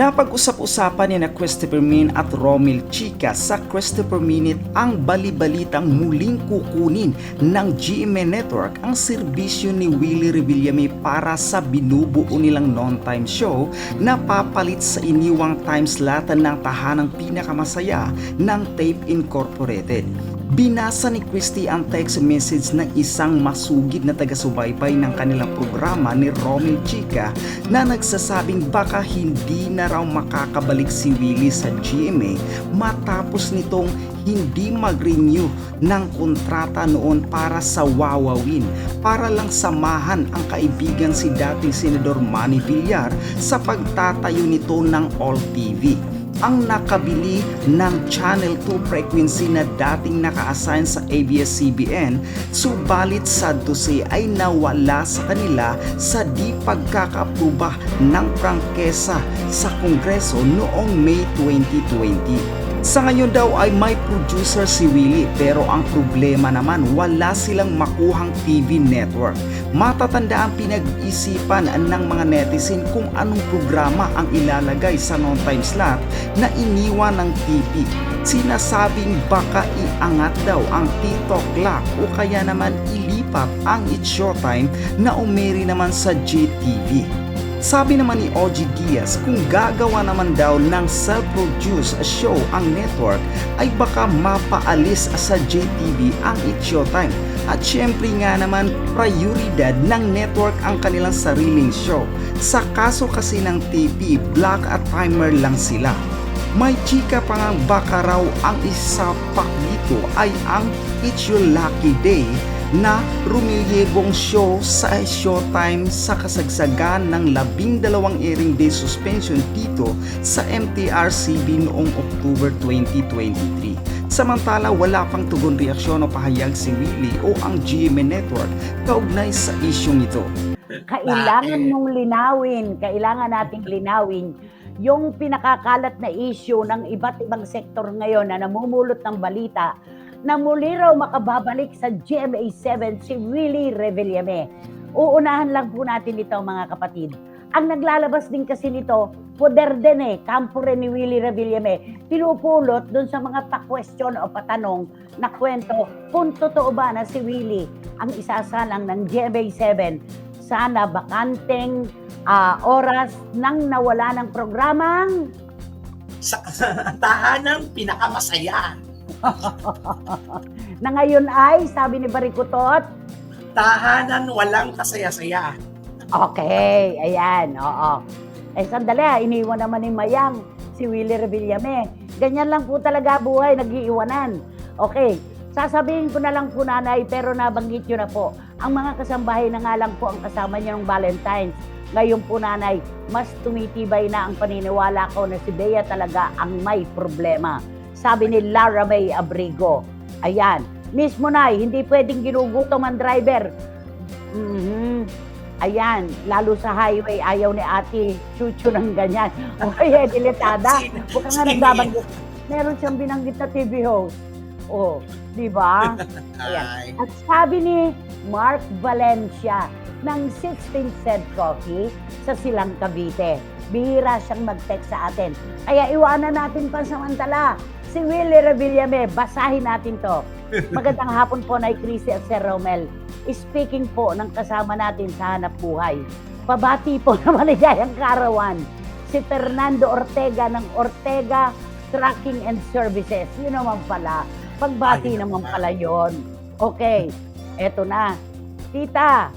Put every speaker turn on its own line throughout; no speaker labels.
Napag-usap-usapan ni na Christopher Min at Romel Chica sa Christopher Minute ang bali-balitang muling kukunin ng GMA Network ang serbisyo ni Willie Revillame para sa binubuo nilang non-time show na papalit sa iniwang time slot ng tahanang pinakamasaya ng Tape Incorporated. Binasa ni Christy ang text message ng isang masugid na taga-subaybay ng kanilang programa ni Romel Chica na nagsasabing baka hindi na raw makakabalik si Willie sa GMA matapos nitong hindi mag-renew ng kontrata noon para sa Wawawin para lang samahan ang kaibigan si dating Senador Manny Villar sa pagtatayo nito ng All TV. Ang nakabili ng Channel 2 frequency na dating naka-assign sa ABS-CBN, subalit sad to say ay nawala sa kanila sa di pagkakapruba ng prangkesa sa Kongreso noong May 2020. Sa ngayon daw ay may producer si Willie pero ang problema naman wala silang makuhang TV network. Matatanda ang pinag-isipan ng mga netizen kung anong programa ang ilalagay sa non-time slot na iniwan ng TV. Sinasabing baka iangat daw ang TikTok Clock o kaya naman ilipat ang It's Showtime na umeri naman sa JTV. Sabi naman ni OG Diaz kung gagawa naman daw ng self-produced show ang network ay baka mapaalis sa JTV ang It's Showtime at syempre nga naman prioridad ng network ang kanilang sariling show. Sa kaso kasi ng TV, block at timer lang sila. May chika pa nga baka raw ang isa pa dito ay ang It's Your Lucky Day na rumiliyebong show sa Showtime sa kasagsagan ng 12 airing day suspension dito sa MTRCB noong October 2023. Samantala wala pang tugon reaksyon o pahayag si Willie o ang GMA Network kaugnay sa isyong ito.
Kailangan mong kailangan nating linawin yung pinakakalat na issue ng iba't ibang sektor ngayon na namumulot ng balita na muli raw makababalik sa GMA7 si Willie Revillame. Uunahan lang po natin ito mga kapatid. Ang naglalabas din kasi nito, poder din kampo rin ni Willie Revillame. Pinupulot dun sa mga pa-question o patanong na kwento kung totoo ba na si Willie ang isasalang ng GMA7 sana bakanteng oras nang nawala ng programang
sa tahanang pinakamasaya.
Na ngayon ay, sabi ni Barikutot,
tahanan walang kasaya-saya.
Okay, ayan, oo. Sandali, iniwan naman ni Mayang si Willie Revillame. Ganyan lang po talaga buhay, nag-iiwanan. Okay, sasabihin ko na lang po nanay, pero nabanggit nyo na po. Ang mga kasambahay na nga lang po ang kasama niyo ng Valentine's. Ngayon po nanay, mas tumitibay na ang paniniwala ko na si Bea talaga ang may problema. Sabi ni Lara May Abrigo. Ayan. Mismo na, hindi pwedeng ginugutom ang driver. Ayan. Lalo sa highway, ayaw ni Ate Chuchu ng ganyan. Oy, diletada. Huwag ka nga nagbabanggit. Meron siyang binanggit na TV host. Oh, di ba? Ayan. At sabi ni Mark Valencia ng 16th Cent Coffee sa Silang Cavite. Bihira siyang mag-text sa atin. Kaya iwanan natin pansamantala. Si Willie Revillame, basahin natin to. Magandang hapon po na Chrissy at Sir Romel. Speaking po ng kasama natin sa Hanap Buhay. Pabati po na maligayang karawan. Si Fernando Ortega ng Ortega Tracking and Services. Yun naman pala. Pagbati naman pala yun. Okay, eto na. Tita,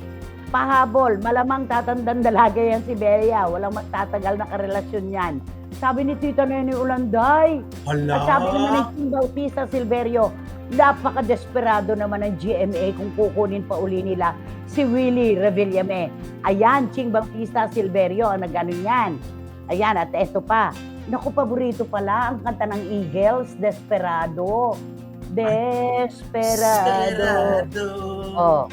pahabol, malamang tatandang dalaga yan si Bea. Walang magtatagal na karelasyon yan. Sabi ni Tita Nene Ulanday.
Hala.
At sabi naman ni King Bautista Silverio, napaka-desperado naman ng GMA kung kukunin pa uli nila si Willie Revillame. Ayan, King Bautista Silverio, ang nag-ano yan. Ayan, at eto pa. Naku, paborito pala ang kanta ng Eagles, Desperado. Desperado. Oh.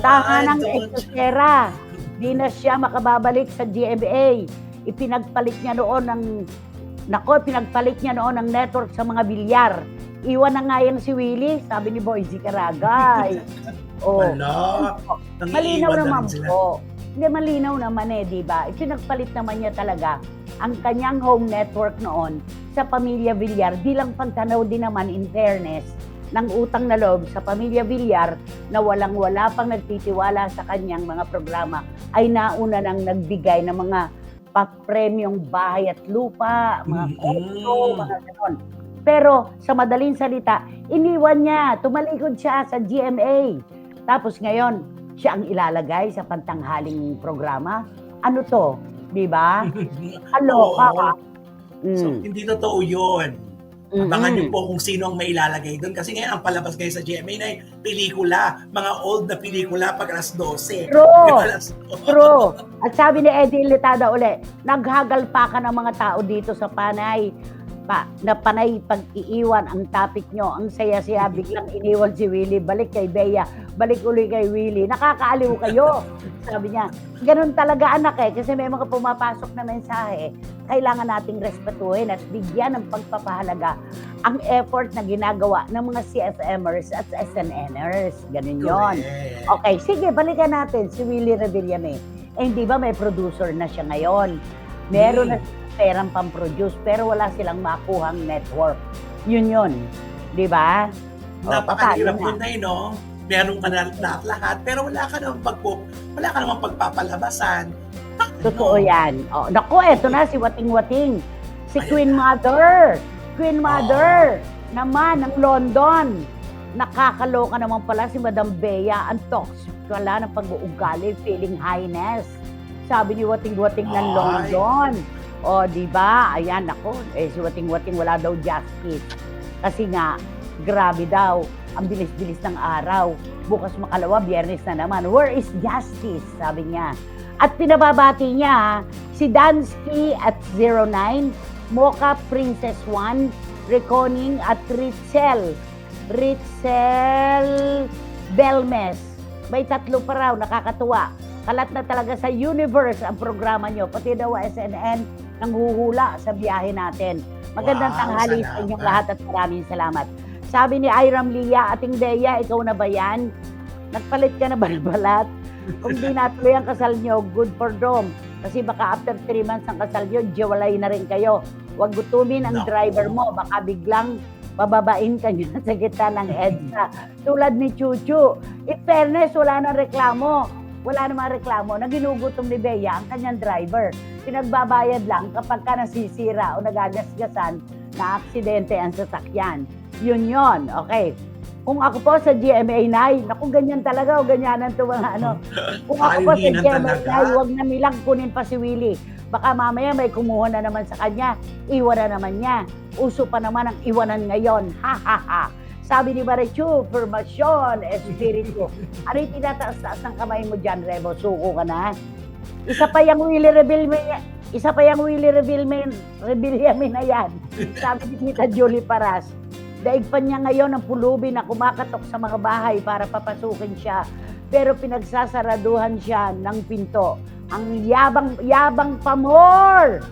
Tahanang eksosera. Di na siya makababalik sa GMA. Pinagpalit niya noon ng network sa mga bilyar. Iwan na nga yan si Willie, sabi ni Boyzy Caragay. Oh.
Wala.
Malinaw naman po. Hindi, malinaw naman di ba? Pinagpalit naman niya talaga ang kanyang home network noon sa Pamilya Villar. Di lang pagtanaw din naman, in fairness, ng utang na loob sa Pamilya Villar na walang-wala pang nagtitiwala sa kanyang mga programa ay nauna nang nagbigay ng mga pa-premyong bahay at lupa, mga kondo, mga ganon. Pero sa madaling salita, iniwan niya, tumalikod siya sa GMA. Tapos ngayon, siya ang ilalagay sa pantanghaling programa. Ano to? Di ba? Aloka.
So, hindi totoo yun. Abangan niyo po kung sino ang mailalagay doon. Kasi ngayon, ang palabas ngayon sa GMA na pelikula. Mga old na pelikula pag alas 12.
True. At sabi ni Eddie Litada uli, naghagal pa ka ng mga tao dito sa Panay. Na panay pag-iiwan ang topic nyo. Ang saya-saya, biglang iniwan si Willie. Balik kay Bea. Balik uli kay Willie. Nakakaaliw kayo. Sabi niya, ganun talaga anak kasi may mga pumapasok na mensahe. Kailangan nating respetuhin at bigyan ng pagpapahalaga ang effort na ginagawa ng mga CFMers at SNNers. Ganun yon. Okay, sige, balikan natin si Willie Revillame. Hindi ba may producer na siya ngayon? Meron na perang pang-produce pero wala silang makuhang network. Yun. Di ba?
Napakahirap yun na no? Meron ka na lahat pero wala ka namang pagpapalabasan.
Totoo yan. Naku, eto na si Wating-Wating. Si Queen Mother. Queen Mother naman ng London. Nakakaloka naman pala si Madam Bea. Ang toxic pala ng pag-uugali, feeling highness. Sabi ni Wating-Wating ng London. Di ba? Ayan, ako. Si Wating-Wating wala daw justice. Kasi nga, grabe daw. Ang bilis-bilis ng araw. Bukas makalawa, Biyernes na naman. Where is justice? Sabi niya. At pinababati niya, si Dansky at 09, Mocha Princess 1, Reconing at Ritzel Belmes. May 3 pa raw, nakakatuwa. Kalat na talaga sa universe ang programa nyo. Pati daw SNN nang huhula sa biyahe natin. Magandang tanghali sa inyong lahat at maraming salamat. Sabi ni Iram Lia, Ating Dea, ikaw na ba yan? Nagpalit ka na ba ng balat? Kung di natuloy ang kasal nyo, good for Dom. Kasi baka after 3 months ang kasal nyo, jiwalay na rin kayo. Huwag gutumin ang driver mo. Baka biglang pababain ka nyo sa gitna ng EDSA. Tulad ni Chuchu. In fairness, wala nang reklamo. Wala namang reklamo na ginugutom ni Bea ang kanyang driver. Pinagbabayad lang kapag ka nasisira o nagagasgasan na aksidente ang sasakyan. Yun. Okay. Kung ako po sa GMA 9, naku, ganyan talaga o ganyanan to mga ano. Kung ako po sa GMA 9, huwag na nilang kunin pa si Willie. Baka mamaya may kumuha na naman sa kanya, iwan na naman niya. Uso pa naman ang iwanan ngayon. Ha ha ha. Sabi ni Marichu, formasyon, espiritu. Ano yung tinataas-taas ng kamay mo dyan, Rebo? Suko ka na? Isa pa yung Willie Revillame na yan. Sabi ni Tita Julie Paras, daig pa niya ngayon ang pulubi na kumakatok sa mga bahay para papasukin siya. Pero pinagsasaraduhan siya ng pinto. Ang yabang pa more!